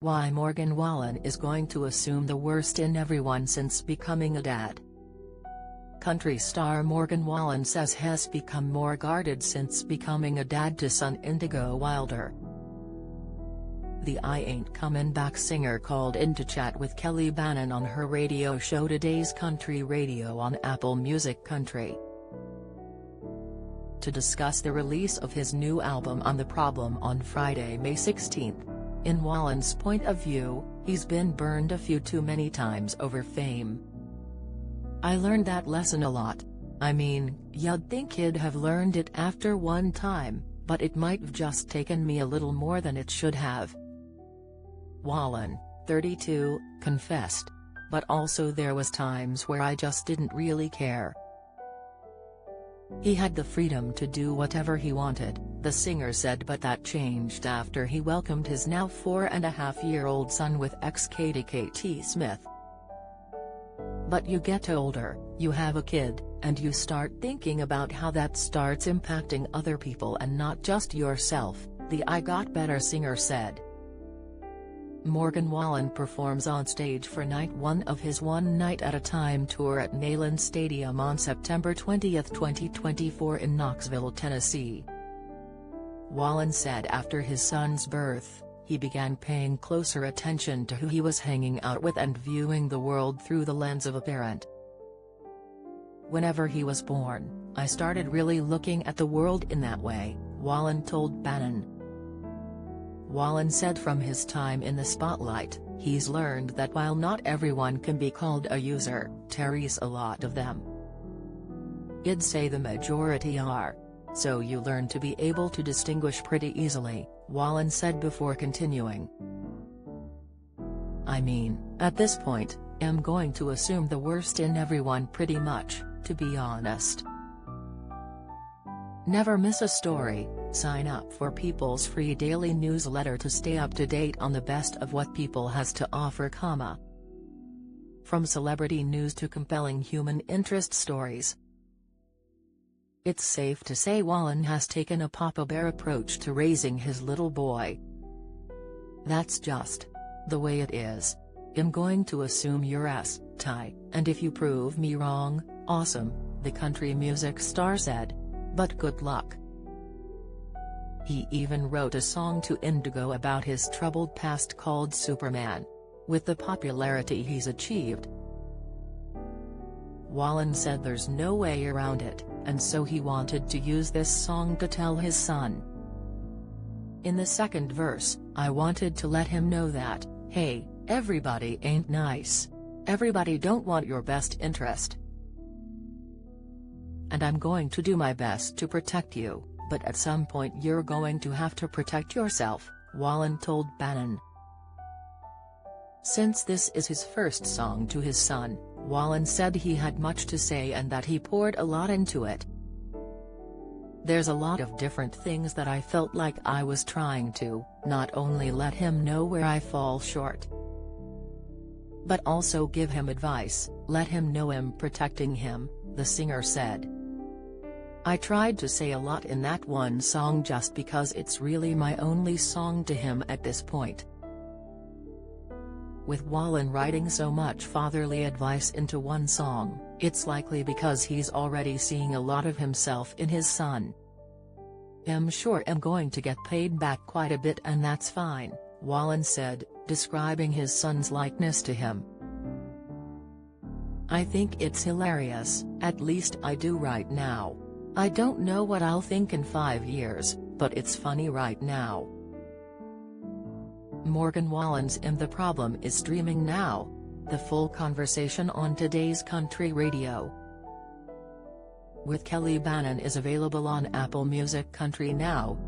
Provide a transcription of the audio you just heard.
Why Morgan Wallen is going to assume the worst in everyone since becoming a dad. Country star Morgan Wallen says has become more guarded since becoming a dad to son Indigo Wilder. The I Ain't Comin' Back singer called in to chat with Kelly Bannon on her radio show Today's Country Radio on Apple Music Country, to discuss the release of his new album On the Problem on Friday, May 16. In Wallen's point of view, he's been burned a few too many times over fame. "I learned that lesson a lot. I mean, you'd think he'd have learned it after one time, but it might've just taken me a little more than it should have." Wallen, 32, confessed. "But also there was times where I just didn't really care." He had the freedom to do whatever he wanted, the singer said, but that changed after he welcomed his now 4.5-year-old son with ex-Katie Smith. "But you get older, you have a kid, and you start thinking about how that starts impacting other people and not just yourself," the I Got Better singer said. Morgan Wallen performs on stage for night one of his One Night at a Time tour at Neyland Stadium on September 20, 2024 in Knoxville, Tennessee. Wallen said after his son's birth, he began paying closer attention to who he was hanging out with and viewing the world through the lens of a parent. "Whenever he was born, I started really looking at the world in that way," Wallen told Bannon. Wallen said from his time in the spotlight, he's learned that while not everyone can be called a user, Terry's a lot of them. "I'd say the majority are. So you learn to be able to distinguish pretty easily," Wallen said before continuing. "I mean, at this point, I'm going to assume the worst in everyone pretty much, to be honest. Never miss a story. Sign up for People's free daily newsletter to stay up to date on the best of what People has to offer, from celebrity news to compelling human interest stories." It's safe to say Wallen has taken a Papa Bear approach to raising his little boy. "That's just the way it is. I'm going to assume you're Ty, and if you prove me wrong, awesome," the country music star said. "But good luck." He even wrote a song to Indigo about his troubled past called Superman. With the popularity he's achieved, Wallen said there's no way around it, and so he wanted to use this song to tell his son. In the second verse, "I wanted to let him know that, hey, everybody ain't nice. Everybody don't want your best interest. And I'm going to do my best to protect you, but at some point you're going to have to protect yourself," Wallen told Bannon. Since this is his first song to his son, Wallen said he had much to say and that he poured a lot into it. "There's a lot of different things that I felt like I was trying to, not only let him know where I fall short, but also give him advice, let him know I'm protecting him," the singer said. "I tried to say a lot in that one song just because it's really my only song to him at this point." With Wallen writing so much fatherly advice into one song, it's likely because he's already seeing a lot of himself in his son. "I'm sure I'm going to get paid back quite a bit and that's fine," Wallen said, describing his son's likeness to him. "I think it's hilarious, at least I do right now. I don't know what I'll think in 5 years, but it's funny right now." Morgan Wallen's The Problem is streaming now. The full conversation on Today's Country Radio with Kelly Bannon is available on Apple Music Country now.